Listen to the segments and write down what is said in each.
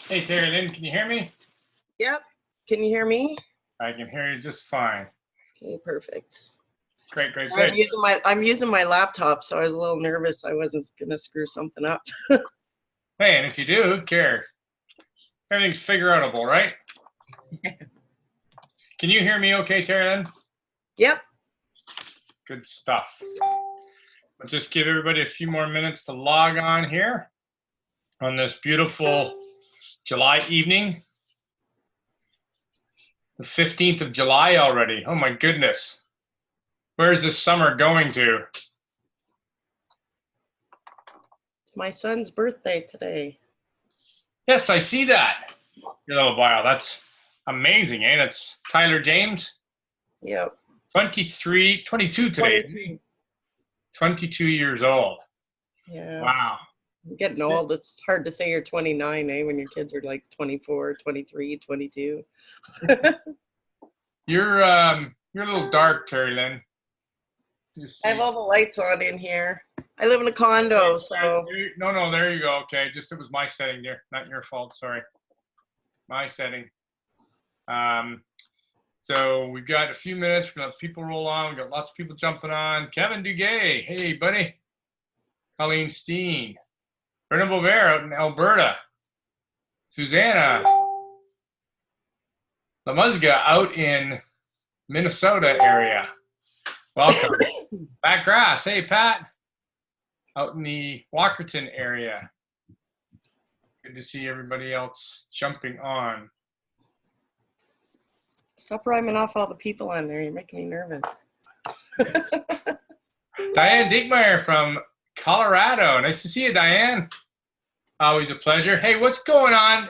Hey, Terry Lynn, can you hear me? Yep. Can you hear me? I can hear you just fine. Okay, perfect. Great, great, I'm great. using my laptop, so I was a little nervous I wasn't gonna screw something up. Hey, and if you do, who cares? Everything's figure outable, right? Can you hear me okay, Terry Lynn? Yep. Good stuff. I'll just give everybody a few more minutes to log on here on this beautiful July evening. The 15th of July already. Oh my goodness. Where's this summer going to? It's my son's birthday today. Yes, I see that. Your little bio. That's amazing, eh? That's Tyler James. Yep. 22 today. 22. 22 years old. Yeah. Wow. I'm getting old. It's hard to say you're 29, eh, when your kids are like 24, 23, 22. You're a little dark, Terry Lynn. I have all the lights on in here. I live in a condo, so. No, there you go. Okay, just it was my setting there, not your fault. Sorry, my setting. So we've got a few minutes. We're gonna let people roll on. We've got lots of people jumping on. Kevin Duguay, hey buddy. Colleen Steen, Brenna Bover out in Alberta. Susanna Lamuzga out in Minnesota area. Welcome. Pat Grass, hey Pat, out in the Walkerton area. Good to see everybody else jumping on. Stop rhyming off all the people on there. You're making me nervous. Diane Dickmeyer from Colorado. Nice to see you, Diane. Always a pleasure. Hey, what's going on?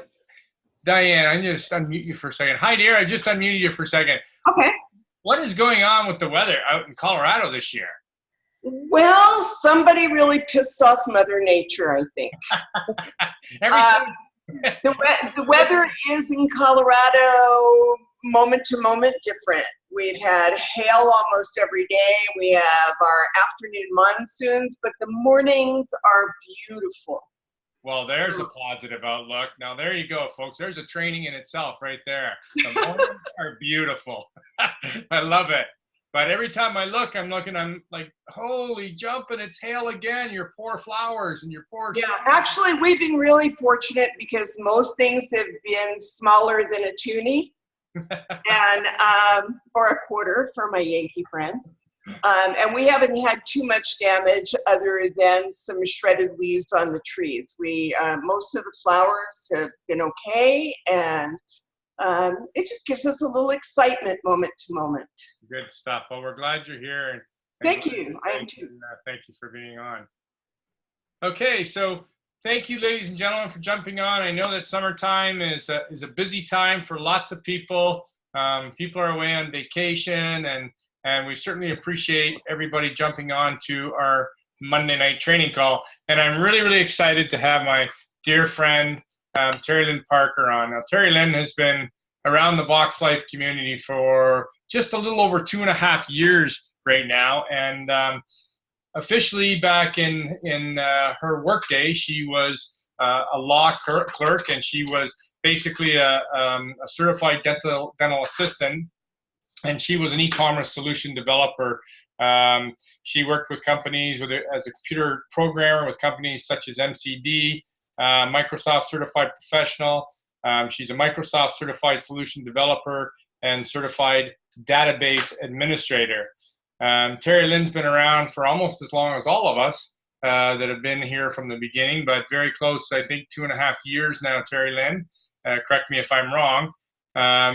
Diane, I just unmute you for a second. Hi, dear. I just unmuted you for a second. Okay. What is going on with the weather out in Colorado this year? Well, somebody really pissed off Mother Nature, I think. The weather is in Colorado moment to moment different. We've had hail almost every day. We have our afternoon monsoons, but the mornings are beautiful. Well, there's a positive outlook. Now, there you go, folks. There's a training in itself right there. The mornings are beautiful. I love it. But every time I look, I'm like, holy jumping, it's hail again. Your poor flowers and your poor. Yeah, actually, we've been really fortunate because most things have been smaller than a toonie and or a quarter for my Yankee friends. And we haven't had too much damage other than some shredded leaves on the trees. Most of the flowers have been okay, and it just gives us a little excitement moment to moment. Good stuff. Well, we're glad you're here. And thank you. I am too. Thank you for being on. Okay, so thank you, ladies and gentlemen, for jumping on. I know that summertime is a busy time for lots of people. People are away on vacation, and we certainly appreciate everybody jumping on to our Monday night training call. And I'm really, really excited to have my dear friend, Terry Lynn Parker on. Now, Terry Lynn has been around the Vox Life community for just a little over 2.5 years right now. And officially back in her workday, she was a law clerk, and she was basically a certified dental assistant. And she was an e-commerce solution developer. She worked with companies as a computer programmer with companies such as MCD, Microsoft Certified Professional. She's a Microsoft Certified Solution Developer and Certified Database Administrator. Terry Lynn's been around for almost as long as all of us that have been here from the beginning, but very close, I think 2.5 years now, Terry Lynn. Correct me if I'm wrong.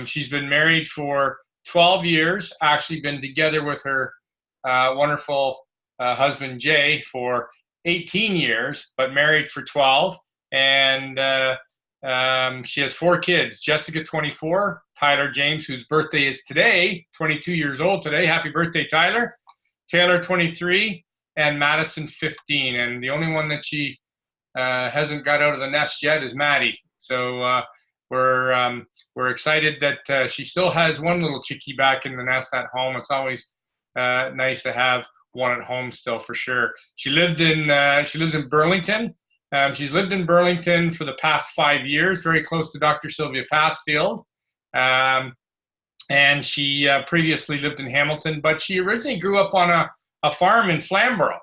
She's been married for 12 years, actually been together with her wonderful husband, Jay, for 18 years, but married for 12. And she has 4 kids, Jessica, 24, Tyler James, whose birthday is today, 22 years old today. Happy birthday, Tyler. Taylor, 23, and Madison, 15. And the only one that she hasn't got out of the nest yet is Maddie. So we're excited that she still has one little chickie back in the nest at home. It's always nice to have one at home still, for sure. She lives in Burlington, She's lived in Burlington for the past 5 years, very close to Dr. Sylvia Passfield. And she previously lived in Hamilton, but she originally grew up on a farm in Flamborough.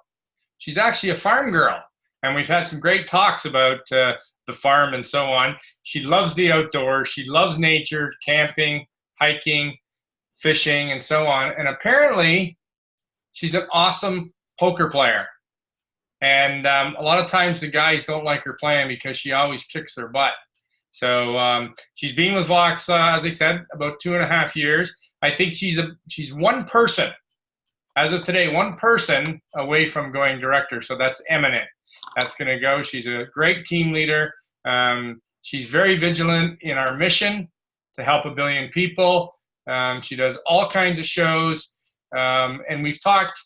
She's actually a farm girl, and we've had some great talks about the farm and so on. She loves the outdoors. She loves nature, camping, hiking, fishing, and so on. And apparently, she's an awesome poker player. And a lot of times the guys don't like her playing because she always kicks their butt. So she's been with Vox, as I said, about 2.5 years. I think she's one person, as of today, one person away from going director. So that's imminent. That's going to go. She's a great team leader. She's very vigilant in our mission to help 1 billion people. She does all kinds of shows. And we've talked,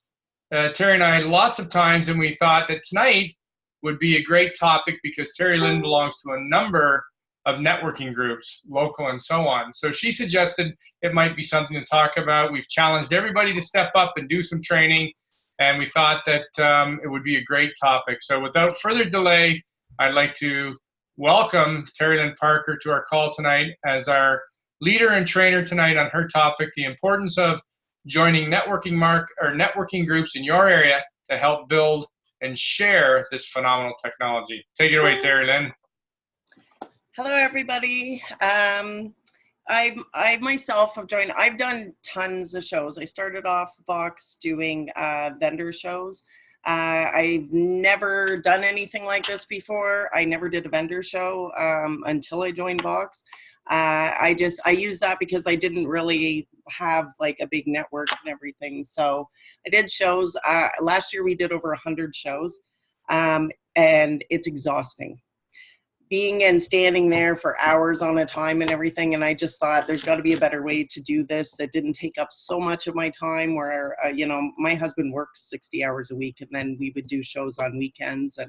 Terry and I, lots of times, and we thought that tonight would be a great topic because Terry Lynn belongs to a number of networking groups, local and so on. So she suggested it might be something to talk about. We've challenged everybody to step up and do some training, and we thought that it would be a great topic. So without further delay, I'd like to welcome Terry Lynn Parker to our call tonight as our leader and trainer tonight on her topic, the importance of joining networking groups in your area to help build and share this phenomenal technology. Take it away, Terry Lynn. Hello, everybody. I myself have joined, I've done tons of shows. I started off Vox doing vendor shows. I've never done anything like this before. I never did a vendor show until I joined Vox. I use that because I didn't really have like a big network and everything. So I did shows. Last year we did over 100 shows, and it's exhausting. Being and standing there for hours on a time and everything, and I just thought there's got to be a better way to do this that didn't take up so much of my time, where my husband works 60 hours a week, and then we would do shows on weekends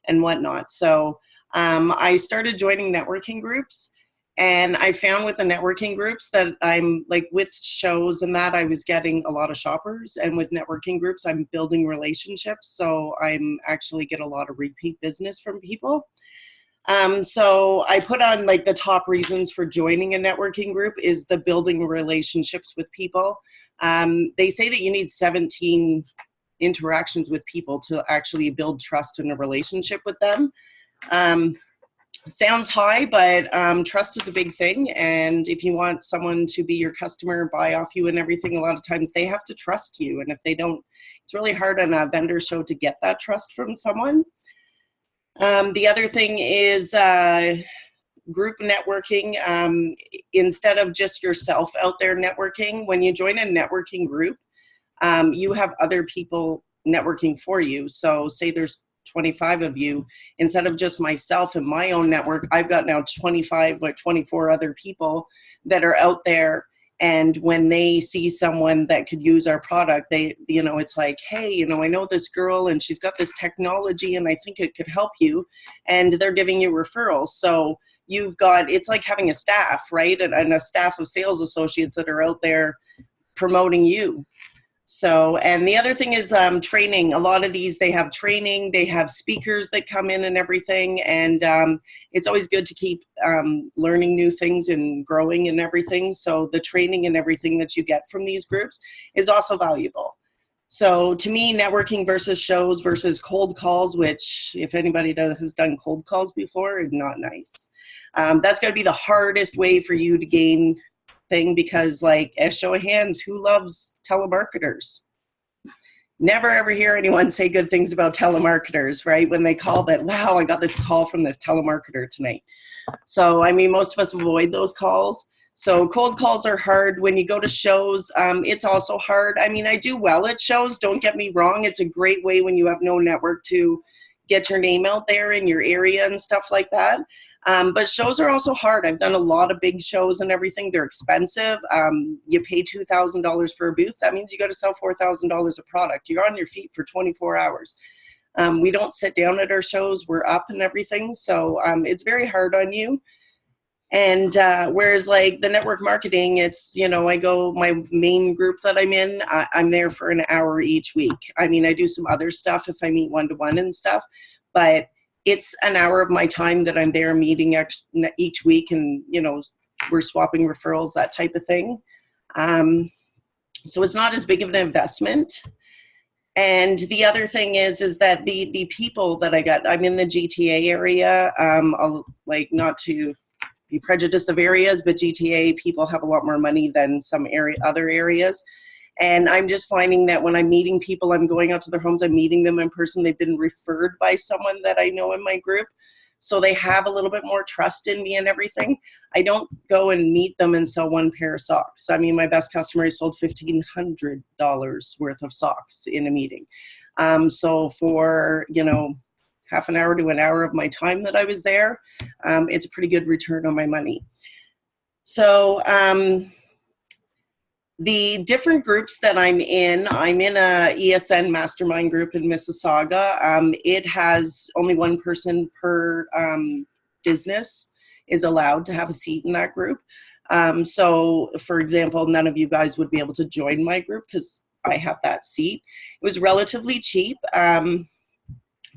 and whatnot. So I started joining networking groups, and I found with the networking groups that I'm like, with shows and that, I was getting a lot of shoppers, and with networking groups I'm building relationships, so I'm actually get a lot of repeat business from people. So I put on like the top reasons for joining a networking group is the building relationships with people. They say that you need 17 interactions with people to actually build trust in a relationship with them. Sounds high, but trust is a big thing. And if you want someone to be your customer, buy off you and everything, a lot of times they have to trust you. And if they don't, it's really hard on a vendor show to get that trust from someone. The other thing is group networking. Instead of just yourself out there networking, when you join a networking group, you have other people networking for you. So say there's 25 of you, instead of just myself and my own network, I've got now 25 or 24 other people that are out there. And when they see someone that could use our product, they, it's like, hey, I know this girl and she's got this technology and I think it could help you. And they're giving you referrals. So you've got, it's like having a staff, right? And a staff of sales associates that are out there promoting you. So, and the other thing is training. A lot of these, they have training, they have speakers that come in and everything. And it's always good to keep learning new things and growing and everything. So the training and everything that you get from these groups is also valuable. So to me, networking versus shows versus cold calls, which if anybody has done cold calls before, is not nice. That's got to be the hardest way for you to gain thing, because like, a show of hands, who loves telemarketers? Never ever hear anyone say good things about telemarketers, right? When they call that, wow, I got this call from this telemarketer tonight. So, I mean, most of us avoid those calls. So cold calls are hard. When you go to shows, it's also hard. I mean, I do well at shows, don't get me wrong. It's a great way when you have no network to get your name out there in your area and stuff like that. But shows are also hard. I've done a lot of big shows and everything. They're expensive. You pay $2,000 for a booth. That means you got to sell $4,000 of product. You're on your feet for 24 hours. We don't sit down at our shows. We're up and everything. So it's very hard on you. And whereas like the network marketing, it's, I go, my main group that I'm in, I'm there for an hour each week. I mean, I do some other stuff if I meet one-to-one and stuff, but it's an hour of my time that I'm there meeting each week, and we're swapping referrals, that type of thing. So it's not as big of an investment. And the other thing is that the people that I got, I'm in the GTA area. I'll, like, not to be prejudiced of areas, but GTA people have a lot more money than some other areas. And I'm just finding that when I'm meeting people, I'm going out to their homes, I'm meeting them in person. They've been referred by someone that I know in my group. So they have a little bit more trust in me and everything. I don't go and meet them and sell one pair of socks. I mean, my best customer sold $1,500 worth of socks in a meeting. So for, half an hour to an hour of my time that I was there, it's a pretty good return on my money. So, the different groups that I'm in a ESN mastermind group in Mississauga. It has only one person per business is allowed to have a seat in that group. So, for example, none of you guys would be able to join my group because I have that seat. It was relatively cheap. I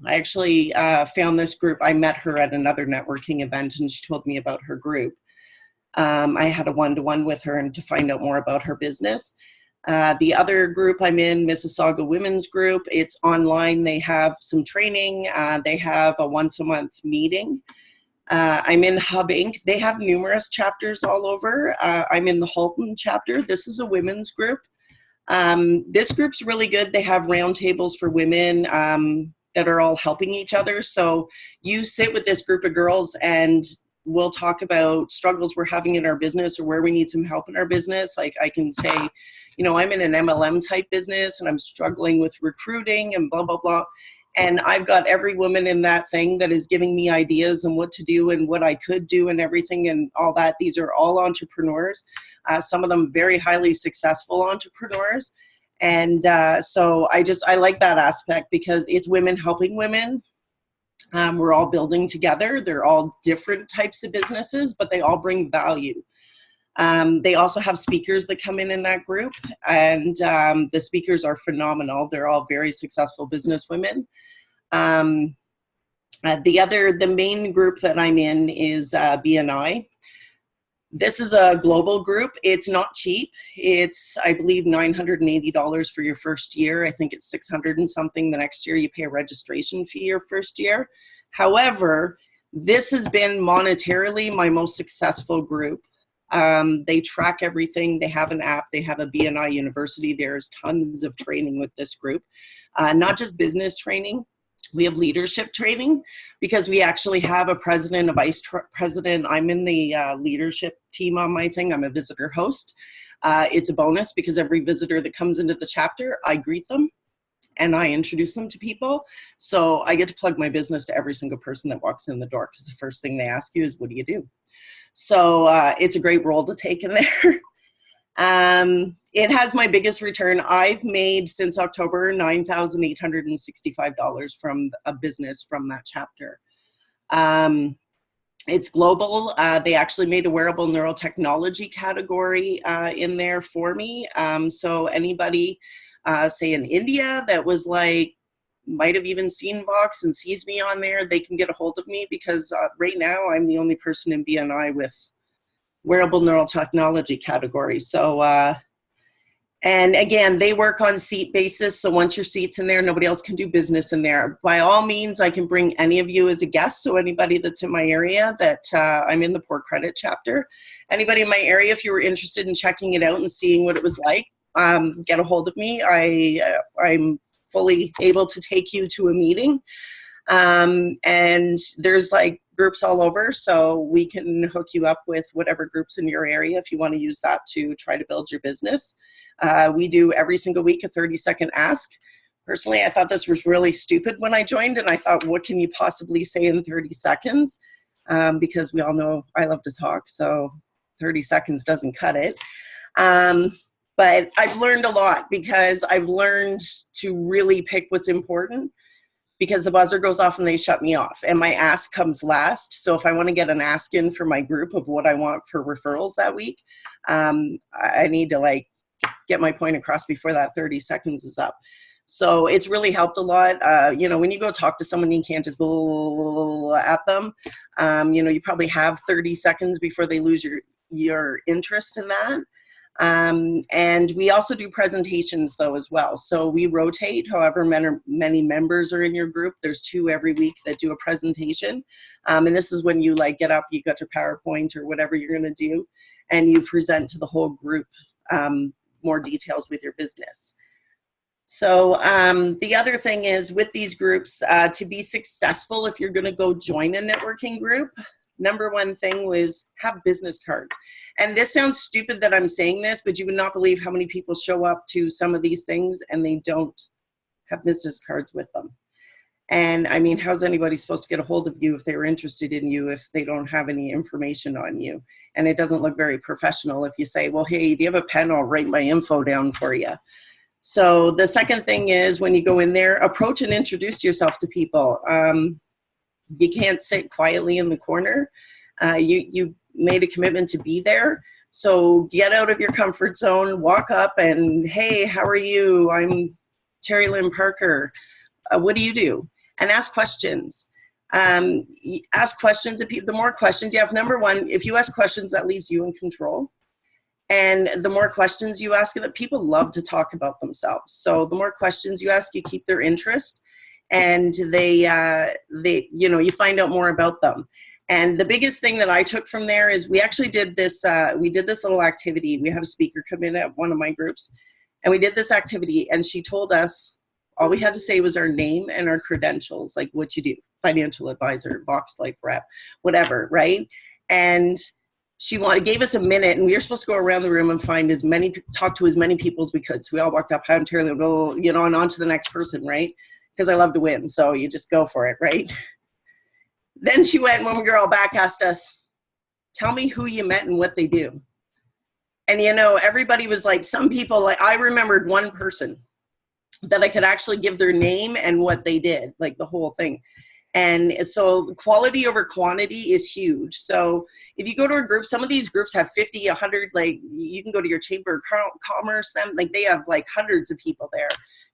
actually found this group. I met her at another networking event, and she told me about her group. I had a one-to-one with her and to find out more about her business. The other group I'm in, Mississauga Women's Group, it's online. They have some training. They have a once-a-month meeting. I'm in Hub Inc. They have numerous chapters all over. I'm in the Halton chapter. This is a women's group. This group's really good. They have roundtables for women that are all helping each other. So you sit with this group of girls and we'll talk about struggles we're having in our business or where we need some help in our business. Like I can say, I'm in an MLM type business and I'm struggling with recruiting and blah, blah, blah. And I've got every woman in that thing that is giving me ideas and what to do and what I could do and everything and all that. These are all entrepreneurs, some of them very highly successful entrepreneurs. And so I like that aspect because it's women helping women. We're all building together. They're all different types of businesses, but they all bring value. They also have speakers that come in that group, and the speakers are phenomenal. They're all very successful business women. The main group that I'm in is BNI. This is a global group. It's not cheap. It's, I believe, $980 for your first year. I think it's $600 and something the next year. You pay a registration fee your first year. However, this has been monetarily my most successful group. They track everything. They have an app. They have a BNI university. There's tons of training with this group, not just business training. We have leadership training because we actually have a president, a vice president. I'm in the leadership team on my thing. I'm a visitor host. It's a bonus because every visitor that comes into the chapter, I greet them and I introduce them to people. So I get to plug my business to every single person that walks in the door because the first thing they ask you is, what do you do? So it's a great role to take in there. It has my biggest return. I've made since October $9,865 from a business from that chapter. It's global. They actually made a wearable neurotechnology category in there for me. So anybody, say in India, that was like, might have even seen Vox and sees me on there, they can get a hold of me because right now I'm the only person in BNI with wearable neural technology category. So, and again, they work on seat basis. So once your seat's in there, nobody else can do business in there. By all means, I can bring any of you as a guest. So anybody that's in my area that I'm in the Poor Credit chapter, anybody in my area, if you were interested in checking it out and seeing what it was like, get a hold of me. I'm fully able to take you to a meeting. And there's like groups all over, so we can hook you up with whatever groups in your area if you want to use that to try to build your business. We do every single week a 30-second ask. Personally, I thought this was really stupid when I joined, and I thought, what can you possibly say in 30 seconds? Because we all know I love to talk, so 30 seconds doesn't cut it. But I've learned a lot because I've learned to really pick what's important, because the buzzer goes off and they shut me off and my ask comes last. So if I want to get an ask in for my group of what I want for referrals that week, I need to like get my point across before that 30 seconds is up. So it's really helped a lot. You know, when you go talk to someone, you can't just blah at them. You know, you probably have 30 seconds before they lose your interest in that. And we also do presentations though as well. So we rotate however many members are in your group. There's 2 every week that do a presentation. And this is when you like get up, you got your PowerPoint or whatever you're going to do, and you present to the whole group more details with your business. So the other thing is with these groups, to be successful, if you're going to go join a networking group, number one thing was have business cards. And this sounds stupid that I'm saying this, but you would not believe how many people show up to some of these things and they don't have business cards with them. And I mean, how's anybody supposed to get a hold of you if they were interested in you if they don't have any information on you? And it doesn't look very professional if you say, well, hey, do you have a pen? I'll write my info down for you. So the second thing is when you go in there, approach and introduce yourself to people. You can't sit quietly in the corner. You made a commitment to be there. So get out of your comfort zone, walk up and, hey, how are you? I'm Terry Lynn Parker. What do you do? And ask questions. Ask questions of people. The more questions you have, number one, if you ask questions, that leaves you in control. And the more questions you ask, that people love to talk about themselves. So the more questions you ask, you keep their interest. And they, you know, you find out more about them. And the biggest thing that I took from there is we actually did this, we did this little activity. We had a speaker come in at one of my groups, and we did this activity, and she told us all we had to say was our name and our credentials, like what you do, financial advisor, Vox Life rep, whatever, right? And she gave us a minute, and we were supposed to go around the room and talk to as many people as we could. So we all walked up, hi, I'm Terry Lynn, you know, and on to the next person, right? Because I love to win, so you just go for it, right? Then she went, when we were all back, asked us, tell me who you met and what they do. And you know, everybody was like, some people, like I remembered one person that I could actually give their name and what they did, like the whole thing. And so quality over quantity is huge. So if you go to a group, some of these groups have 50, 100, like you can go to your Chamber of Commerce, like they have like hundreds of people there.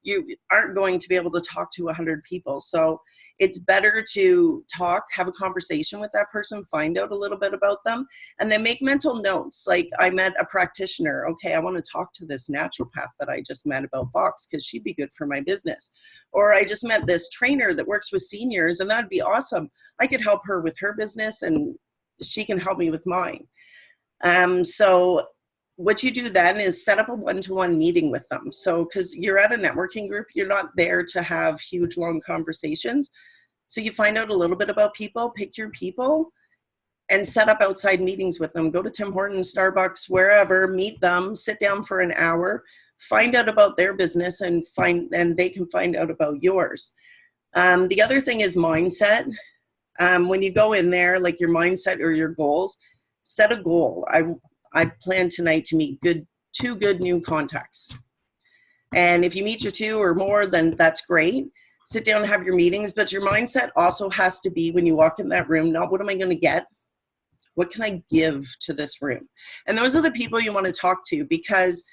You aren't going to be able to talk to 100 people. So it's better to talk, have a conversation with that person, find out a little bit about them, and then make mental notes. Like I met a practitioner. Okay, I want to talk to this naturopath that I just met about Vox because she'd be good for my business. Or I just met this trainer that works with seniors, and that'd be awesome. I could help her with her business and she can help me with mine. So what you do then is set up a one-to-one meeting with them. So, because you're at a networking group, you're not there to have huge, long conversations. So you find out a little bit about people, pick your people, and set up outside meetings with them. Go to Tim Hortons, Starbucks, wherever, meet them, sit down for an hour, find out about their business, and they can find out about yours. The other thing is mindset. When you go in there, like your mindset or your goals, set a goal. I plan tonight to meet two good new contacts. And if you meet your 2 or more, then that's great. Sit down and have your meetings, but your mindset also has to be when you walk in that room, not what am I going to get? What can I give to this room? And those are the people you want to talk to, because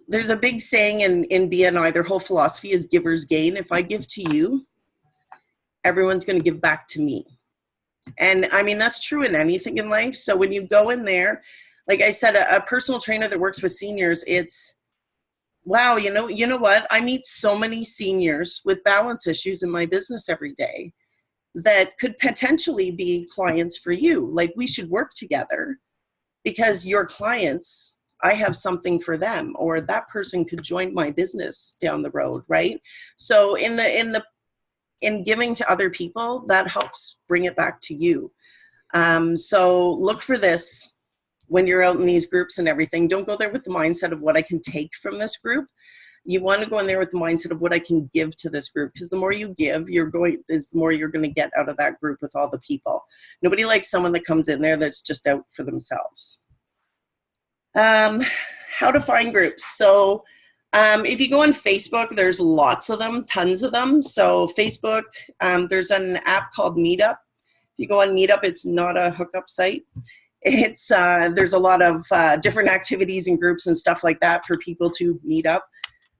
there's a big saying in BNI, their whole philosophy is givers gain. If I give to you, everyone's going to give back to me. And I mean, that's true in anything in life. So when you go in there, like I said, a personal trainer that works with seniors, it's, wow, you know what? I meet so many seniors with balance issues in my business every day that could potentially be clients for you. Like we should work together because your clients, I have something for them, or that person could join my business down the road, right? So in giving to other people, that helps bring it back to you. So look for this when you're out in these groups and everything. Don't go there with the mindset of what I can take from this group. You want to go in there with the mindset of what I can give to this group, because the more you give, the more you're going to get out of that group with all the people. Nobody likes someone that comes in there that's just out for themselves. How to find groups. So if you go on Facebook, there's lots of them, tons of them. So Facebook, there's an app called Meetup. If you go on Meetup, it's not a hookup site. It's there's a lot of different activities and groups and stuff like that for people to meet up.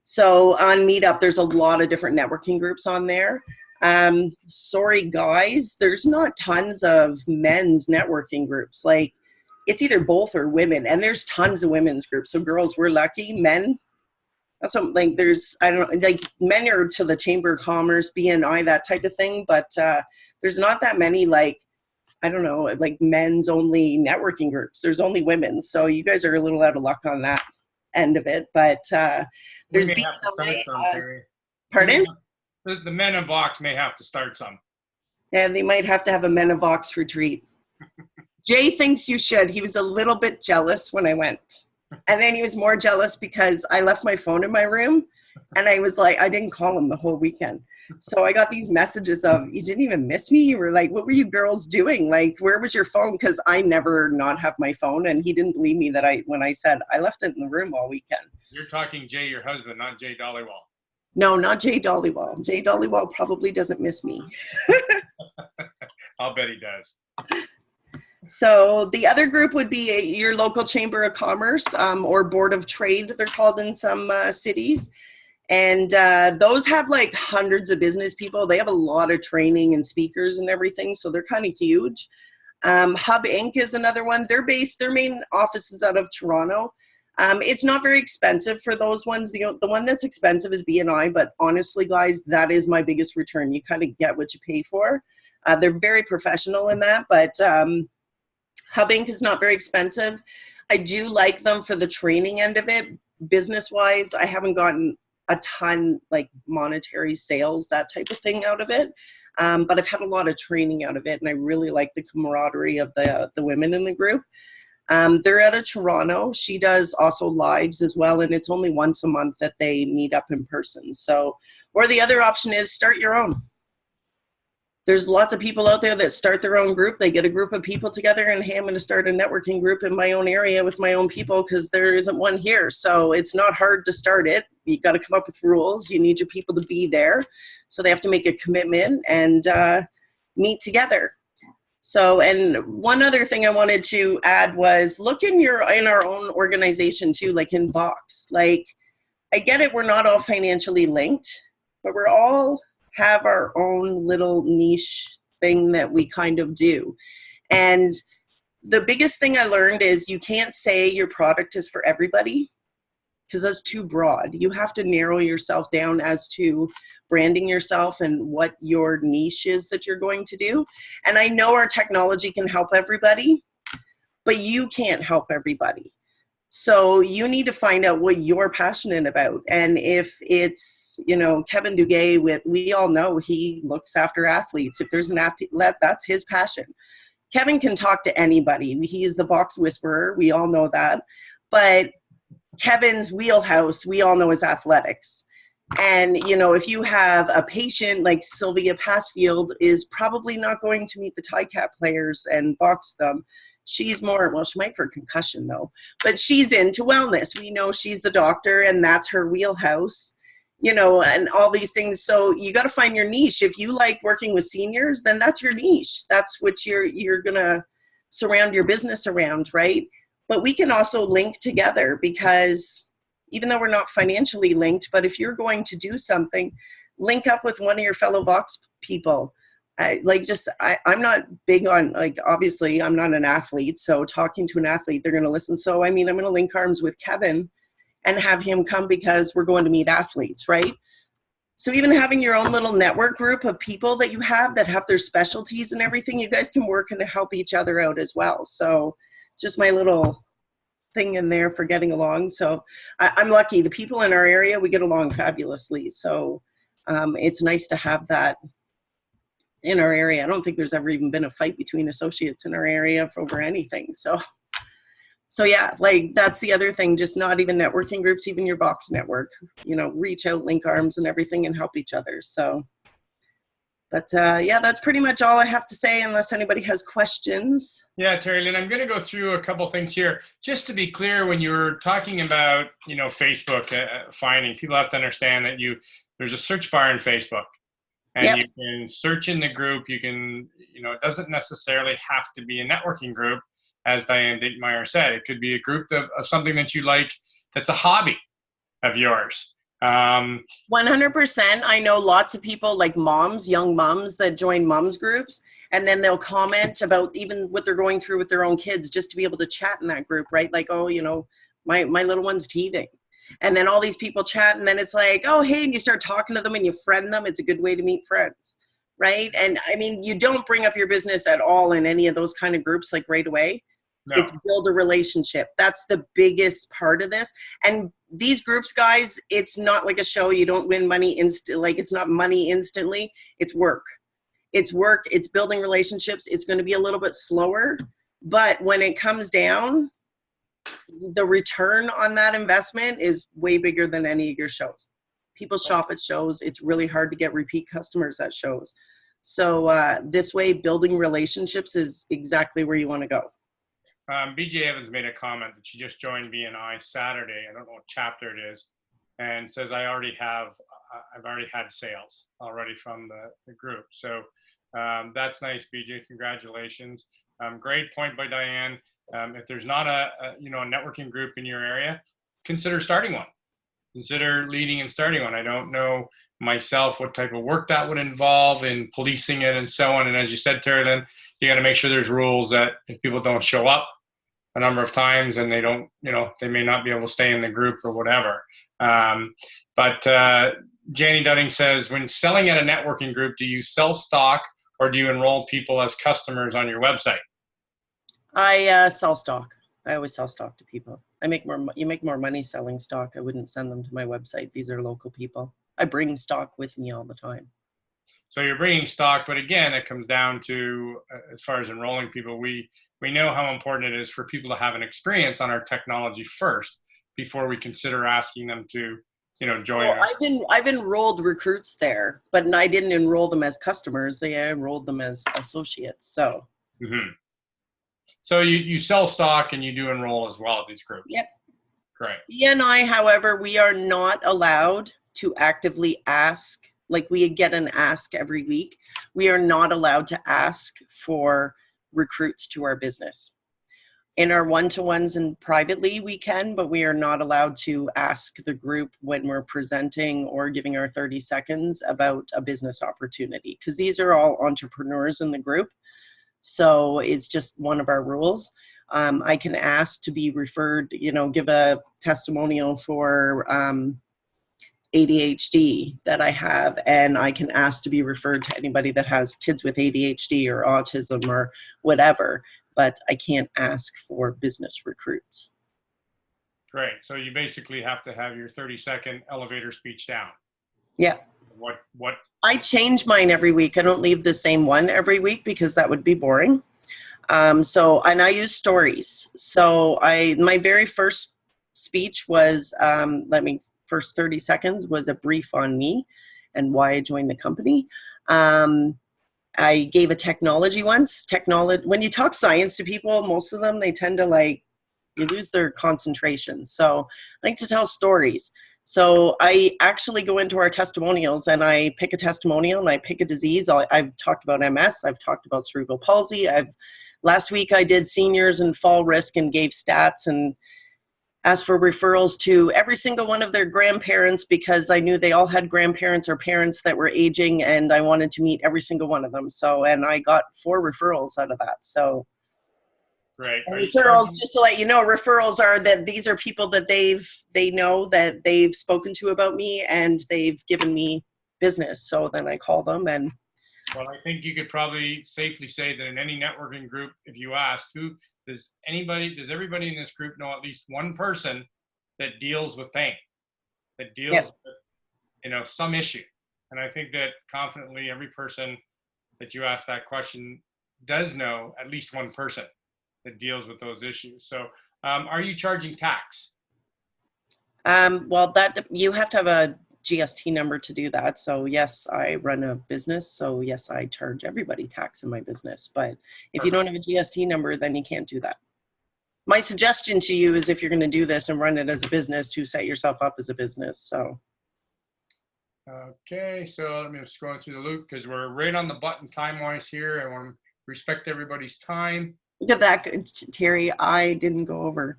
So on Meetup, there's a lot of different networking groups on there. Sorry, guys, there's not tons of men's networking groups. Like, it's either both or women, and there's tons of women's groups. So girls, we're lucky. Men, that's what, like, there's, I don't know, like, men are to the Chamber of Commerce, BNI, that type of thing, but there's not that many, like, I don't know, like men's only networking groups. There's only women. So you guys are a little out of luck on that end of it, but there's We may have to start some, Terry. pardon? The men of Vox may have to start some. And they might have to have a Men of Vox retreat. Jay thinks you should. He was a little bit jealous when I went. And then he was more jealous because I left my phone in my room, and I was like, I didn't call him the whole weekend. So I got these messages of, you didn't even miss me? You were like, what were you girls doing? Like, where was your phone? Because I never not have my phone, and he didn't believe me that when I said I left it in the room all weekend. You're talking Jay, your husband, not Jay Dollywall. No, not Jay Dollywall. Jay Dollywall probably doesn't miss me. I'll bet he does. So the other group would be your local Chamber of Commerce or Board of Trade, they're called in some cities. And those have like hundreds of business people. They have a lot of training and speakers and everything, so they're kind of huge. Hub Inc. is another one. They're based, their main office is out of Toronto. It's not very expensive for those ones. The one that's expensive is BNI, but honestly, guys, that is my biggest return. You kind of get what you pay for. They're very professional in that, but Hub Inc. is not very expensive. I do like them for the training end of it. Business-wise, I haven't gotten a ton like monetary sales, that type of thing out of it. But I've had a lot of training out of it, and I really like the camaraderie of the women in the group. They're out of Toronto. She does also lives as well, and it's only once a month that they meet up in person. So, or the other option is start your own. There's lots of people out there that start their own group. They get a group of people together and, hey, I'm going to start a networking group in my own area with my own people because there isn't one here. So it's not hard to start it. You got to come up with rules. You need your people to be there. So they have to make a commitment and meet together. So, and one other thing I wanted to add was look in our own organization too, like in Vox. Like, I get it, we're not all financially linked, but we're all have our own little niche thing that we kind of do. And the biggest thing I learned is you can't say your product is for everybody because that's too broad. You have to narrow yourself down as to branding yourself and what your niche is that you're going to do. And I know our technology can help everybody, but you can't help everybody. So you need to find out what you're passionate about. And if it's, Kevin Duguay, we all know he looks after athletes. If there's an athlete, that's his passion. Kevin can talk to anybody. He is the Vox whisperer. We all know that. But Kevin's wheelhouse, we all know, is athletics. And, if you have a patient like Sylvia Passfield is probably not going to meet the TICAP players and box them. She's more, well, she might for concussion though, but she's into wellness. We know she's the doctor and that's her wheelhouse, and all these things. So you got to find your niche. If you like working with seniors, then that's your niche. That's what you're going to surround your business around, right? But we can also link together because even though we're not financially linked, but if you're going to do something, link up with one of your fellow Vox people. I'm not big on, obviously I'm not an athlete, so talking to an athlete, they're going to listen. So, I'm going to link arms with Kevin and have him come because we're going to meet athletes, right? So even having your own little network group of people that you have that have their specialties and everything, you guys can work and help each other out as well. So just my little thing in there for getting along. So I'm lucky. The people in our area, we get along fabulously. So it's nice to have that in our area. I don't think there's ever even been a fight between associates in our area over anything. So yeah, that's the other thing, just not even networking groups, even your Vox network, reach out, link arms and everything and help each other. So, but yeah, that's pretty much all I have to say unless anybody has questions. Yeah, Terry Lynn, I'm going to go through a couple things here. Just to be clear, when you're talking about, Facebook finding, people have to understand that there's a search bar in Facebook. And yep. You can search in the group. You can, it doesn't necessarily have to be a networking group, as Diane Dinkmeyer said. It could be a group of something that you like that's a hobby of yours. Um, 100%. I know lots of people like moms, young moms that join moms groups, and then they'll comment about even what they're going through with their own kids just to be able to chat in that group, right? Like, oh, my little one's teething. And then all these people chat, and then it's like, oh, hey, and you start talking to them and you friend them. It's a good way to meet friends, right? And I mean, you don't bring up your business at all in any of those kind of groups like right away. no. It's build a relationship. That's the biggest part of this. And these groups, guys, it's not like a show. You don't win money like it's not money instantly. It's work. It's work. It's building relationships. It's going to be a little bit slower, but when it comes down, the return on that investment is way bigger than any of your shows. People shop at shows. It's really hard to get repeat customers at shows. So this way, building relationships is exactly where you want to go. BJ Evans made a comment that she just joined BNI Saturday. I don't know what chapter it is, and says I've already had sales already from the group. So that's nice, BJ. Congratulations. Great point by Diane. If there's not a networking group in your area, consider starting one. Consider leading and starting one. I don't know myself what type of work that would involve in policing it and so on. And as you said, Terry, you got to make sure there's rules that if people don't show up a number of times and they don't, they may not be able to stay in the group or whatever. But Janie Dunning says, when selling at a networking group, do you sell stock or do you enroll people as customers on your website? I sell stock. I always sell stock to people. You make more money selling stock. I wouldn't send them to my website. These are local people. I bring stock with me all the time. So you're bringing stock, but again, it comes down to, as far as enrolling people, we know how important it is for people to have an experience on our technology first before we consider asking them to, join us. I've enrolled recruits there, but I didn't enroll them as customers. I enrolled them as associates. So. Mm-hmm. So you sell stock and you do enroll as well at these groups. Yep. Great. BNI, however, we are not allowed to actively ask, like we get an ask every week. We are not allowed to ask for recruits to our business. In our one-to-ones and privately we can, but we are not allowed to ask the group when we're presenting or giving our 30 seconds about a business opportunity, because these are all entrepreneurs in the group. So it's just one of our rules. I can ask to be referred, give a testimonial for ADHD that I have, and I can ask to be referred to anybody that has kids with ADHD or autism or whatever, but I can't ask for business recruits. Great. So you basically have to have your 30-second elevator speech down. Yeah. What? I change mine every week. I don't leave the same one every week because that would be boring. And I use stories. So my very first speech was, first 30 seconds was a brief on me and why I joined the company. I gave a technology once. When you talk science to people, most of them, they tend to you lose their concentration. So I like to tell stories. So I actually go into our testimonials and I pick a testimonial and I pick a disease. I've talked about MS. I've talked about cerebral palsy. Last week I did seniors and fall risk and gave stats and asked for referrals to every single one of their grandparents because I knew they all had grandparents or parents that were aging and I wanted to meet every single one of them. And I got 4 referrals out of that. So. Great. Referrals, just to let you know, referrals are that these are people that they know that they've spoken to about me and they've given me business. So then I call them and. Well, I think you could probably safely say that in any networking group, if you asked does everybody in this group know at least one person that deals with pain, that deals with, some issue? And I think that confidently every person that you ask that question does know at least one person that deals with those issues. So are you charging tax? Well, that you have to have a GST number to do that. So yes, I run a business. So yes, I charge everybody tax in my business. But if you don't have a GST number, then you can't do that. My suggestion to you is if you're going to do this and run it as a business, to set yourself up as a business. So. Okay, so let me just go through the loop because we're right on the button time-wise here. I want to respect everybody's time. Look at that, Terry. I didn't go over.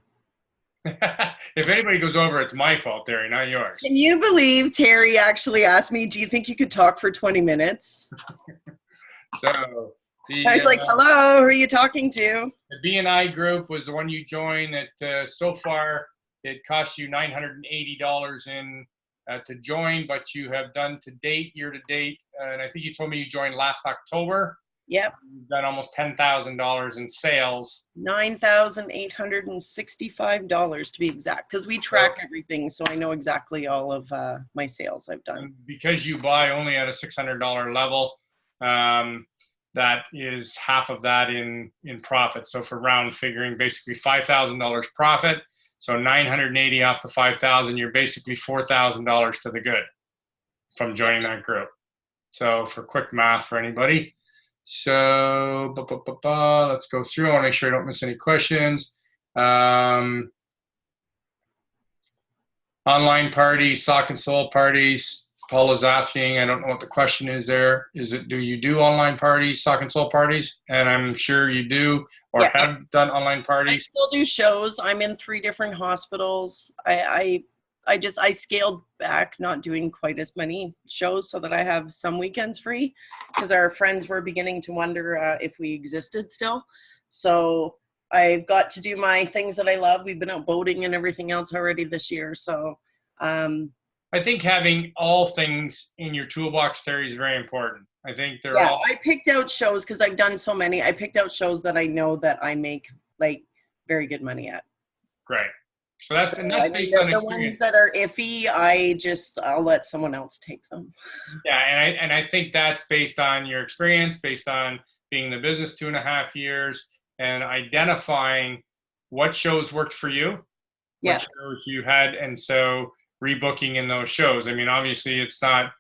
If anybody goes over, it's my fault, Terry, not yours. Can you believe Terry actually asked me, do you think you could talk for 20 minutes? So I was like, hello, who are you talking to? the BNI group was the one you joined. That so far it cost you $980 to join, but you have done to date, year to date, and I think you told me you joined last October. Yep. You've done almost $10,000 in sales. $9,865 to be exact, because we track everything, so I know exactly all of my sales I've done. And because you buy only at a $600 level, that is half of that in profit. So for round figuring, basically $5,000 profit. So 980 off the 5,000, you're basically $4,000 to the good from joining that group. So for quick math for anybody. So let's go through. I want to make sure I don't miss any questions. Online parties, sock and soul parties. Paul is asking, I don't know what the question is there. Is it, do you do online parties, sock and soul parties? And I'm sure you do, or Yeah. have done online I parties. still do shows. I'm in 3 different hospitals. I scaled back, not doing quite as many shows so that I have some weekends free, because our friends were beginning to wonder if we existed still. So I've got to do my things that I love. We've been out boating and everything else already this year. So I think having all things in your toolbox, Terry, is very important. I think they're yeah, all. I picked out shows because I've done so many. I picked out shows that I know that I make like very good money at. Great. So that's, and So, that's I mean, based on the experience. ones that are iffy, I'll let someone else take them. Yeah, and I think that's based on your experience, based on being in the business 2.5 years, and identifying what shows worked for you, Yeah. what shows you had, and so rebooking in those shows. I mean, obviously, it's not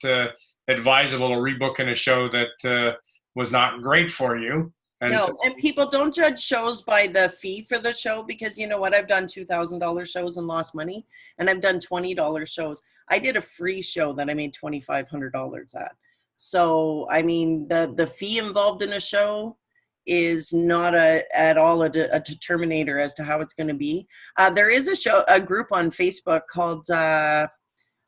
advisable to rebook in a show that was not great for you. And No, so, and people don't judge shows by the fee for the show, because you know what? I've done $2,000 shows and lost money, and I've done $20 shows. I did a free show that I made $2,500 at. So, I mean, the fee involved in a show is not at all a determinator as to how it's going to be. There is a group on Facebook called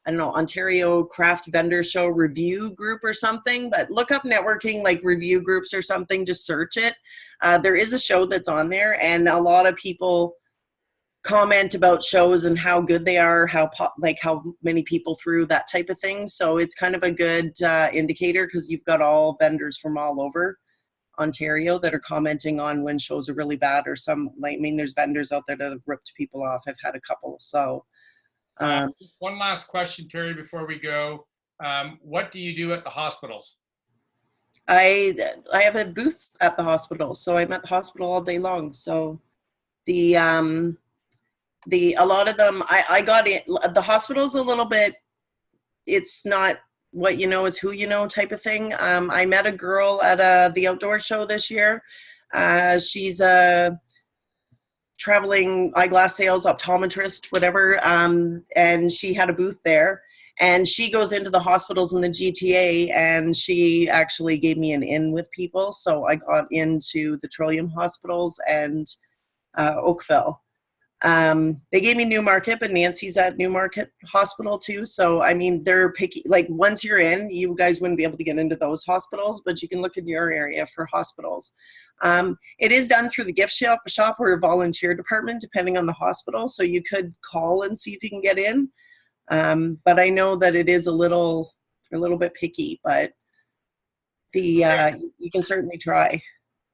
I don't know, Ontario Craft Vendor Show Review Group or something, but look up networking like review groups or something, just search it. There is a show that's on there, and a lot of people comment about shows and how good they are, how many people through, that type of thing. So it's kind of a good indicator, because you've got all vendors from all over Ontario that are commenting on when shows are really bad, or some, like, I mean, there's vendors out there that have ripped people off. I've had a couple. So just one last question, Terry, before we go. What do you do at the hospitals? I have a booth at the hospital, so I'm at the hospital all day long. So a lot of them, I got it. The hospital's a little bit, it's not what you know, it's who you know type of thing. I met a girl at the outdoor show this year. She's a traveling eyeglass sales optometrist, whatever, and she had a booth there, and she goes into the hospitals in the GTA, and she actually gave me an in with people. So I got into the Trillium hospitals and Oakville. They gave me Newmarket, but Nancy's at Newmarket Hospital too. So, I mean, they're picky. Like, once you're in, you guys wouldn't be able to get into those hospitals, but you can look in your area for hospitals. It is done through the gift shop or volunteer department, depending on the hospital. So you could call and see if you can get in. But I know that it is a little bit picky, but you can certainly try.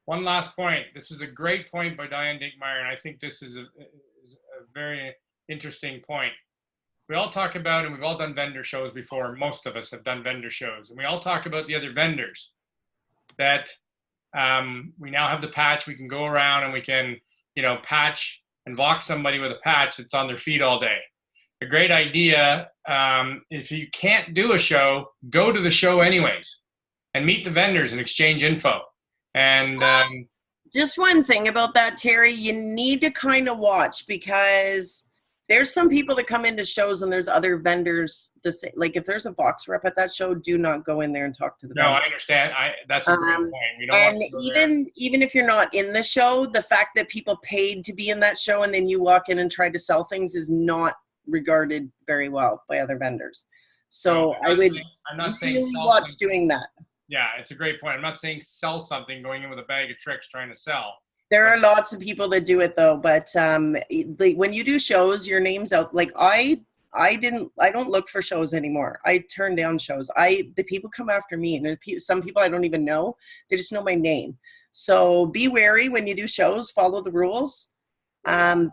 One last point. This is a great point by Diane Dinkmeyer, and I think this is a very interesting point. We all talk about, and we've all done vendor shows before. Most of us have done vendor shows, and we all talk about the other vendors that we now have the patch. We can go around and we can, patch and lock somebody with a patch that's on their feet all day. A great idea. If you can't do a show, go to the show anyways and meet the vendors and exchange info. And just one thing about that, Terry, you need to kind of watch, because There's some people that come into shows and there's other vendors. Like if there's a box rep at that show, do not go in there and talk to the No, vendor. I understand. That's a great point. We don't And want to go there. even if you're not in the show, the fact that people paid to be in that show and then you walk in and try to sell things is not regarded very well by other vendors. So No, I'm not saying really sell watch something. doing that. Yeah, it's a great point. I'm not saying sell something, going in with a bag of tricks trying to sell. There are lots of people that do it though, but when you do shows, your name's out. Like I don't look for shows anymore. I turn down shows. The people come after me, and some people I don't even know. They just know my name. So be wary when you do shows. Follow the rules,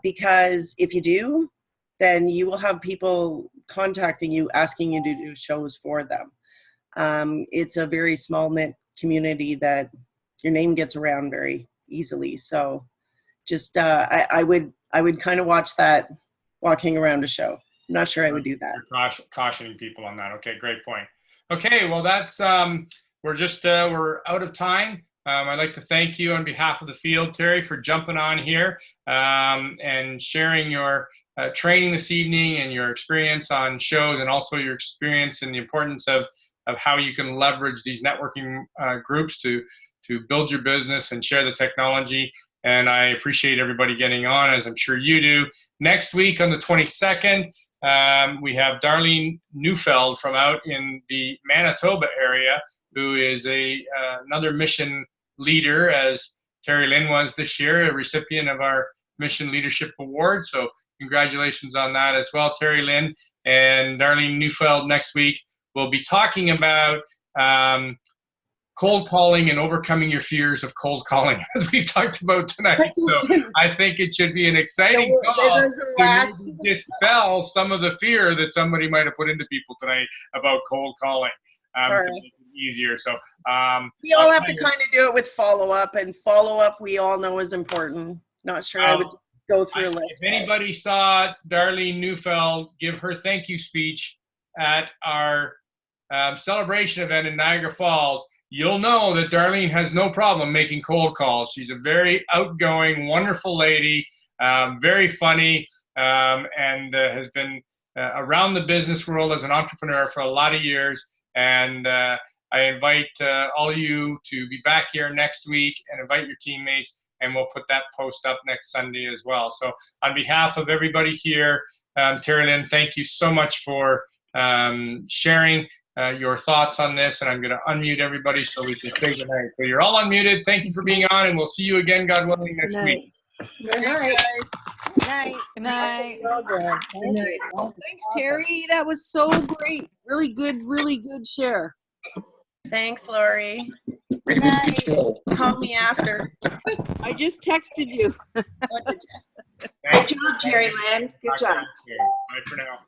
because if you do, then you will have people contacting you asking you to do shows for them. It's a very small knit community that your name gets around very easily. So just I would kind of watch that walking around a show. I'm not sure I would do that. You're cautioning people on that. Okay, great point. Okay, well that's we're out of time. I'd like to thank you on behalf of the field, Terry, for jumping on here and sharing your training this evening and your experience on shows, and also your experience and the importance of how you can leverage these networking groups to build your business and share the technology. And I appreciate everybody getting on, as I'm sure you do. Next week on the 22nd, we have Darlene Neufeld from out in the Manitoba area, who is another mission leader, as Terry Lynn was this year, a recipient of our Mission Leadership Award. So congratulations on that as well, Terry Lynn. And Darlene Neufeld next week will be talking about cold calling and overcoming your fears of cold calling, as we've talked about tonight. So I think it should be an exciting call to dispel some of the fear that somebody might have put into people tonight about cold calling. To make it easier. So we all have to kind of do it with follow-up, and follow-up we all know is important. Not sure I would go through a list. If anybody saw Darlene Neufeld give her thank you speech at our celebration event in Niagara Falls, you'll know that Darlene has no problem making cold calls. She's a very outgoing, wonderful lady, very funny, and has been around the business world as an entrepreneur for a lot of years. And I invite all of you to be back here next week and invite your teammates, and we'll put that post up next Sunday as well. So on behalf of everybody here, Terry Lynn, thank you so much for sharing your thoughts on this, and I'm going to unmute everybody so we can say goodnight. So you're all unmuted. Thank you for being on, and we'll see you again, God willing, next week. Good night. Good night. Good night. Good night. Thanks, Terry. That was so great. Really good share. Thanks, Lori. Good night. Call me after. I just texted you. Good job, Terry Lynn. Good job. Bye for now.